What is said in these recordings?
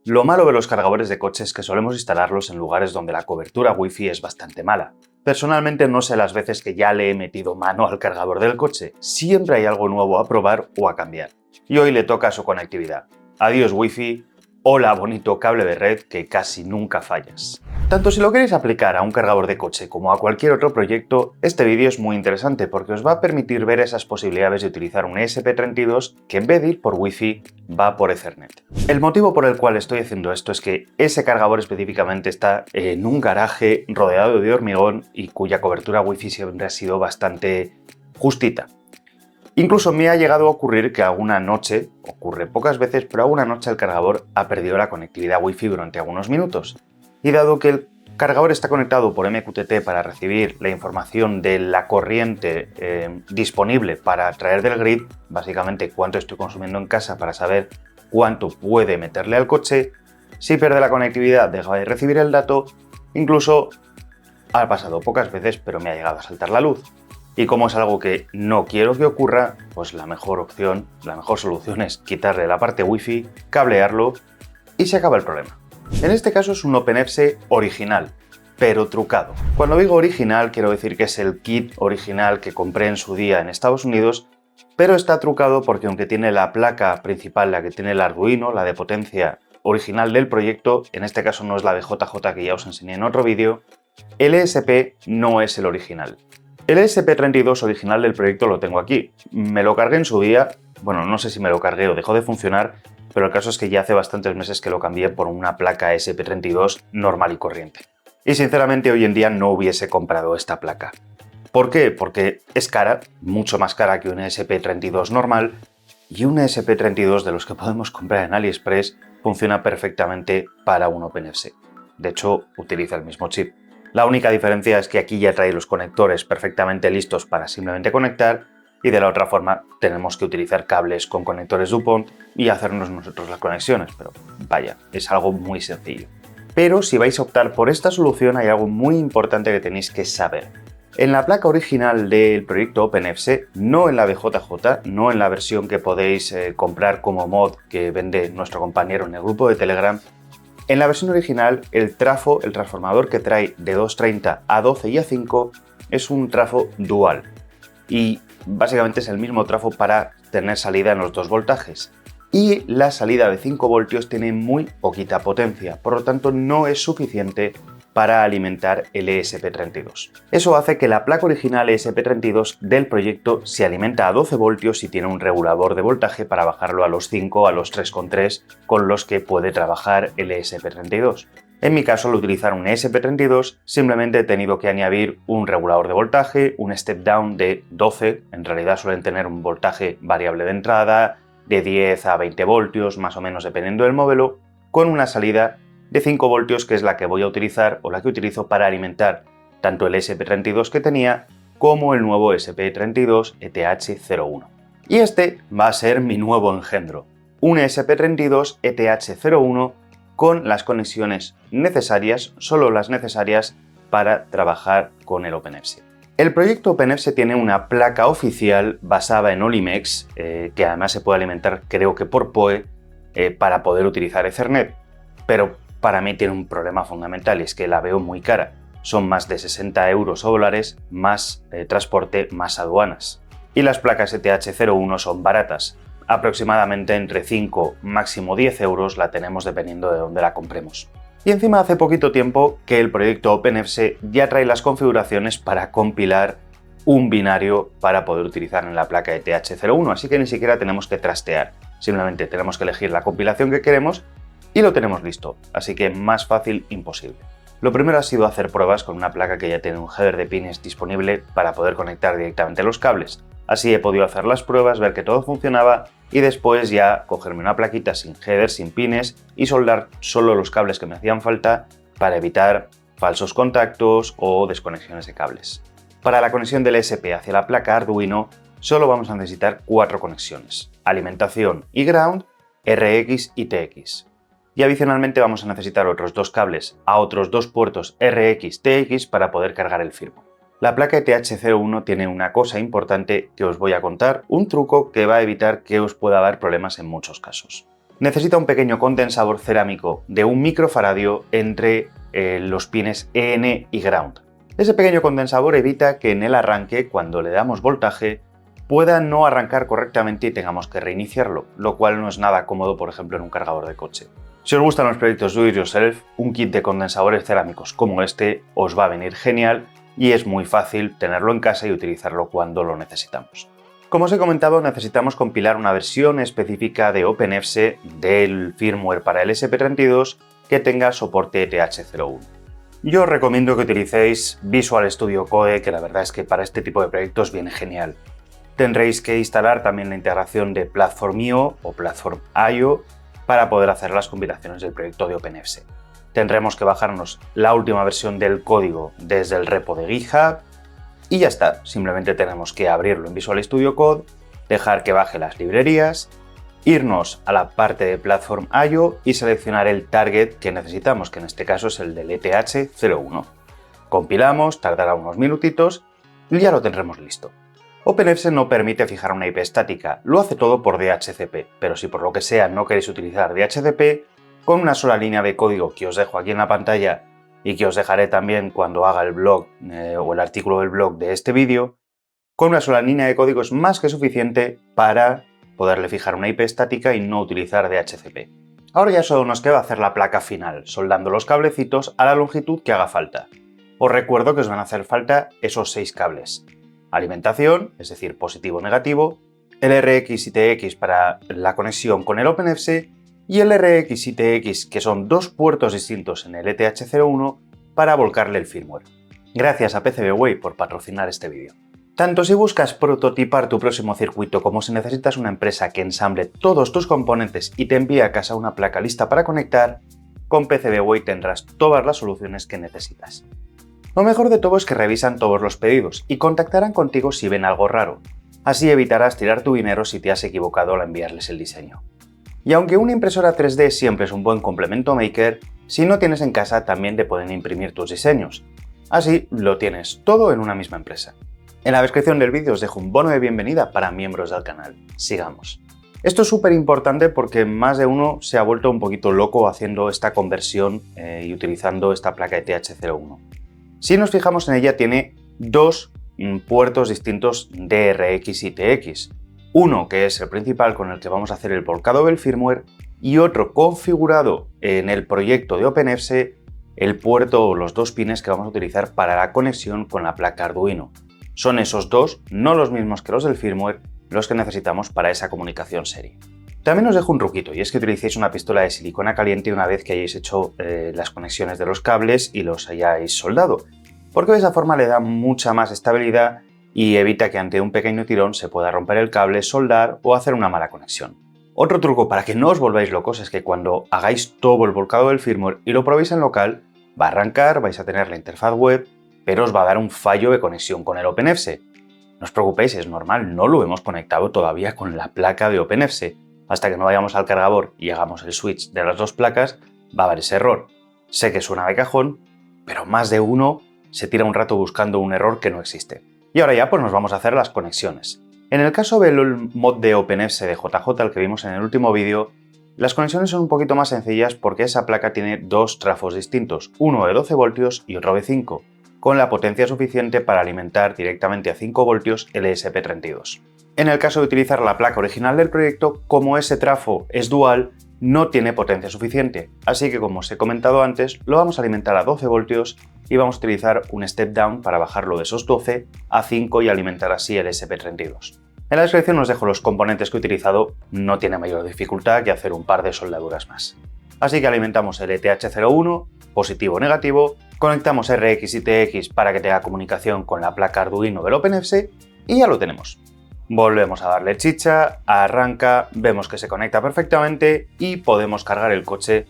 Lo malo de los cargadores de coche es que solemos instalarlos en lugares donde la cobertura Wi-Fi es bastante mala. Personalmente no sé las veces que ya le he metido mano al cargador del coche, siempre hay algo nuevo a probar o a cambiar. Y hoy le toca su conectividad. Adiós Wi-Fi, hola bonito cable de red que casi nunca fallas. Tanto si lo queréis aplicar a un cargador de coche como a cualquier otro proyecto, este vídeo es muy interesante porque os va a permitir ver esas posibilidades de utilizar un ESP32 que en vez de ir por Wi-Fi va por Ethernet. El motivo por el cual estoy haciendo esto es que ese cargador específicamente está en un garaje rodeado de hormigón y cuya cobertura Wi-Fi siempre ha sido bastante justita. Incluso me ha llegado a ocurrir que alguna noche, ocurre pocas veces, pero alguna noche el cargador ha perdido la conectividad Wi-Fi durante algunos minutos. Y dado que el cargador está conectado por MQTT para recibir la información de la corriente disponible para traer del grid, básicamente cuánto estoy consumiendo en casa para saber cuánto puede meterle al coche, si pierde la conectividad deja de recibir el dato, incluso ha pasado pocas veces pero me ha llegado a saltar la luz. Y como es algo que no quiero que ocurra, pues la mejor opción, la mejor solución es quitarle la parte Wi-Fi, cablearlo y se acaba el problema. En este caso es un OpenFC original, pero trucado. Cuando digo original quiero decir que es el kit original que compré en su día en Estados Unidos, pero está trucado porque aunque tiene la placa principal, la que tiene el Arduino, la de potencia original del proyecto, en este caso no es la de JJ que ya os enseñé en otro vídeo, el ESP no es el original. El ESP32 original del proyecto lo tengo aquí. Me lo cargué en su día, bueno, no sé si me lo cargué o dejó de funcionar, pero el caso es que ya hace bastantes meses que lo cambié por una placa ESP32 normal y corriente. Y sinceramente hoy en día no hubiese comprado esta placa. ¿Por qué? Porque es cara, mucho más cara que un ESP32 normal, y un ESP32 de los que podemos comprar en AliExpress funciona perfectamente para un OpenFC. De hecho, utiliza el mismo chip. La única diferencia es que aquí ya trae los conectores perfectamente listos para simplemente conectar y de la otra forma tenemos que utilizar cables con conectores DuPont y hacernos nosotros las conexiones, pero vaya, es algo muy sencillo. Pero si vais a optar por esta solución hay algo muy importante que tenéis que saber. En la placa original del proyecto OpenFC, no en la BJJ, no en la versión que podéis comprar como mod que vende nuestro compañero en el grupo de Telegram, en la versión original, el trafo, el transformador que trae de 230 a 12 y a 5 es un trafo dual y básicamente es el mismo trafo para tener salida en los dos voltajes. Y la salida de 5 voltios tiene muy poquita potencia, por lo tanto no es suficiente para alimentar el ESP32. Eso hace que la placa original ESP32 del proyecto se alimenta a 12 voltios y tiene un regulador de voltaje para bajarlo a los 5, a los 3,3 con los que puede trabajar el ESP32. En mi caso, al utilizar un ESP32, simplemente he tenido que añadir un regulador de voltaje, un step down de 12, en realidad suelen tener un voltaje variable de entrada, de 10 a 20 voltios, más o menos dependiendo del modelo, con una salida de 5 voltios que es la que voy a utilizar o la que utilizo para alimentar tanto el ESP32 que tenía como el nuevo ESP32 ETH01. Y este va a ser mi nuevo engendro, un ESP32 ETH01 con las conexiones necesarias, solo las necesarias para trabajar con el OpenFC. El proyecto OpenFC tiene una placa oficial basada en Olimex, que además se puede alimentar creo que por PoE, para poder utilizar Ethernet, pero para mí tiene un problema fundamental y es que la veo muy cara. Son más de 60 euros o dólares, más transporte, más aduanas. Y las placas ETH01 son baratas. Aproximadamente entre 5, máximo 10 euros la tenemos dependiendo de dónde la compremos. Y encima hace poquito tiempo que el proyecto OpenFC ya trae las configuraciones para compilar un binario para poder utilizar en la placa ETH01, así que ni siquiera tenemos que trastear. Simplemente tenemos que elegir la compilación que queremos y lo tenemos listo, así que más fácil imposible. Lo primero ha sido hacer pruebas con una placa que ya tiene un header de pines disponible para poder conectar directamente los cables. Así he podido hacer las pruebas, ver que todo funcionaba y después ya cogerme una plaquita sin header, sin pines y soldar solo los cables que me hacían falta para evitar falsos contactos o desconexiones de cables. Para la conexión del ESP hacia la placa Arduino solo vamos a necesitar 4 conexiones: alimentación y ground, RX y TX. Y adicionalmente vamos a necesitar otros 2 cables a otros 2 puertos RX-TX para poder cargar el firmware. La placa ETH01 tiene una cosa importante que os voy a contar, un truco que va a evitar que os pueda dar problemas en muchos casos. necesita un pequeño condensador cerámico de 1 microfaradio entre los pines EN y ground. Ese pequeño condensador evita que en el arranque, cuando le damos voltaje, pueda no arrancar correctamente y tengamos que reiniciarlo, lo cual no es nada cómodo, por ejemplo, en un cargador de coche. Si os gustan los proyectos do it yourself, un kit de condensadores cerámicos como este os va a venir genial y es muy fácil tenerlo en casa y utilizarlo cuando lo necesitamos. Como os he comentado, necesitamos compilar una versión específica de OpenFSE del firmware para el SP32 que tenga soporte ETH01. Yo os recomiendo que utilicéis Visual Studio Code, que la verdad es que para este tipo de proyectos viene genial. Tendréis que instalar también la integración de Platform.io o Platform.io para poder hacer las compilaciones del proyecto de OpenFSE. Tendremos que bajarnos la última versión del código desde el repo de GitHub y ya está. Simplemente tenemos que abrirlo en Visual Studio Code, dejar que baje las librerías, irnos a la parte de Platform.io y seleccionar el target que necesitamos, que en este caso es el del ETH01. Compilamos, tardará unos minutitos y ya lo tendremos listo. OpenFSE no permite fijar una IP estática, lo hace todo por DHCP, pero si por lo que sea no queréis utilizar DHCP, con una sola línea de código que os dejo aquí en la pantalla y que os dejaré también cuando haga el blog o el artículo del blog de este vídeo, con una sola línea de código es más que suficiente para poderle fijar una IP estática y no utilizar DHCP. Ahora ya solo nos queda hacer la placa final, soldando los cablecitos a la longitud que haga falta. Os recuerdo que os van a hacer falta esos 6 cables. Alimentación, es decir, positivo o negativo, el RX y TX para la conexión con el OpenFSE y el RX y TX, que son 2 puertos distintos en el ETH01 para volcarle el firmware. Gracias a PCBWay por patrocinar este vídeo. Tanto si buscas prototipar tu próximo circuito como si necesitas una empresa que ensamble todos tus componentes y te envíe a casa una placa lista para conectar, con PCBWay tendrás todas las soluciones que necesitas. Lo mejor de todo es que revisan todos los pedidos y contactarán contigo si ven algo raro. Así evitarás tirar tu dinero si te has equivocado al enviarles el diseño. Y aunque una impresora 3D siempre es un buen complemento maker, si no tienes en casa también te pueden imprimir tus diseños. Así lo tienes todo en una misma empresa. En la descripción del vídeo os dejo un bono de bienvenida para miembros del canal. Sigamos. Esto es súper importante porque más de uno se ha vuelto un poquito loco haciendo esta conversión y utilizando esta placa ETH01. Si nos fijamos en ella, tiene 2 puertos distintos de RX y TX. Uno que es el principal con el que vamos a hacer el volcado del firmware y otro configurado en el proyecto de OpenFSE, el puerto o los 2 pines que vamos a utilizar para la conexión con la placa Arduino. Son esos 2, no los mismos que los del firmware, los que necesitamos para esa comunicación serie. También os dejo un truquito, y es que utilicéis una pistola de silicona caliente una vez que hayáis hecho las conexiones de los cables y los hayáis soldado, porque de esa forma le da mucha más estabilidad y evita que ante un pequeño tirón se pueda romper el cable, soldar o hacer una mala conexión. Otro truco para que no os volváis locos es que cuando hagáis todo el volcado del firmware y lo probéis en local, va a arrancar, vais a tener la interfaz web, pero os va a dar un fallo de conexión con el OpenFSE. No os preocupéis, es normal, no lo hemos conectado todavía con la placa de OpenFSE. Hasta que no vayamos al cargador y hagamos el switch de las 2 placas, va a haber ese error. Sé que suena de cajón, pero más de uno se tira un rato buscando un error que no existe. Y ahora ya pues nos vamos a hacer las conexiones. En el caso del mod de OpenFSE de JJ, el que vimos en el último vídeo, las conexiones son un poquito más sencillas porque esa placa tiene 2 trafos distintos, uno de 12 voltios y otro de 5, con la potencia suficiente para alimentar directamente a 5 voltios el ESP32. En el caso de utilizar la placa original del proyecto, como ese trafo es dual, no tiene potencia suficiente, así que como os he comentado antes, lo vamos a alimentar a 12 voltios y vamos a utilizar un step down para bajarlo de esos 12 a 5 y alimentar así el ESP32. En la descripción os dejo los componentes que he utilizado, no tiene mayor dificultad que hacer un par de soldaduras más. Así que alimentamos el ETH01, positivo o negativo, conectamos RX y TX para que tenga comunicación con la placa Arduino del OpenFSE y ya lo tenemos. Volvemos a darle chicha, arranca, vemos que se conecta perfectamente y podemos cargar el coche,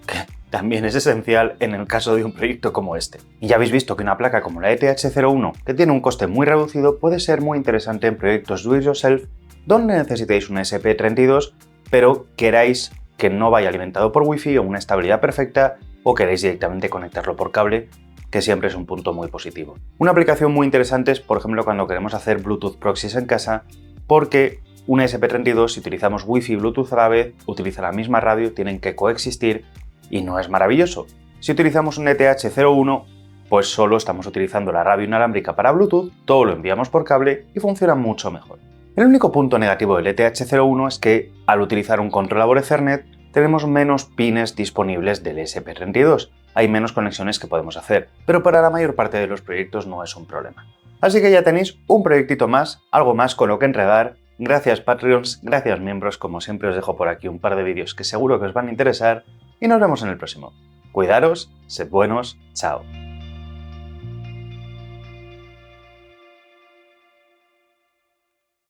que también es esencial en el caso de un proyecto como este. Y ya habéis visto que una placa como la ETH01, que tiene un coste muy reducido, puede ser muy interesante en proyectos do it yourself donde necesitéis un ESP32, pero queráis que no vaya alimentado por Wi-Fi o una estabilidad perfecta, o queréis directamente conectarlo por cable, que siempre es un punto muy positivo. Una aplicación muy interesante es, por ejemplo, cuando queremos hacer Bluetooth proxies en casa, porque un ESP32, si utilizamos Wi-Fi y Bluetooth a la vez, utiliza la misma radio, tienen que coexistir y no es maravilloso. Si utilizamos un ETH01, pues solo estamos utilizando la radio inalámbrica para Bluetooth, todo lo enviamos por cable y funciona mucho mejor. El único punto negativo del ETH01 es que, al utilizar un controlador Ethernet, tenemos menos pines disponibles del ESP32, hay menos conexiones que podemos hacer, pero para la mayor parte de los proyectos no es un problema. Así que ya tenéis un proyectito más, algo más con lo que enredar. Gracias Patreons, gracias miembros, como siempre os dejo por aquí un par de vídeos que seguro que os van a interesar y nos vemos en el próximo. Cuidaros, sed buenos, chao.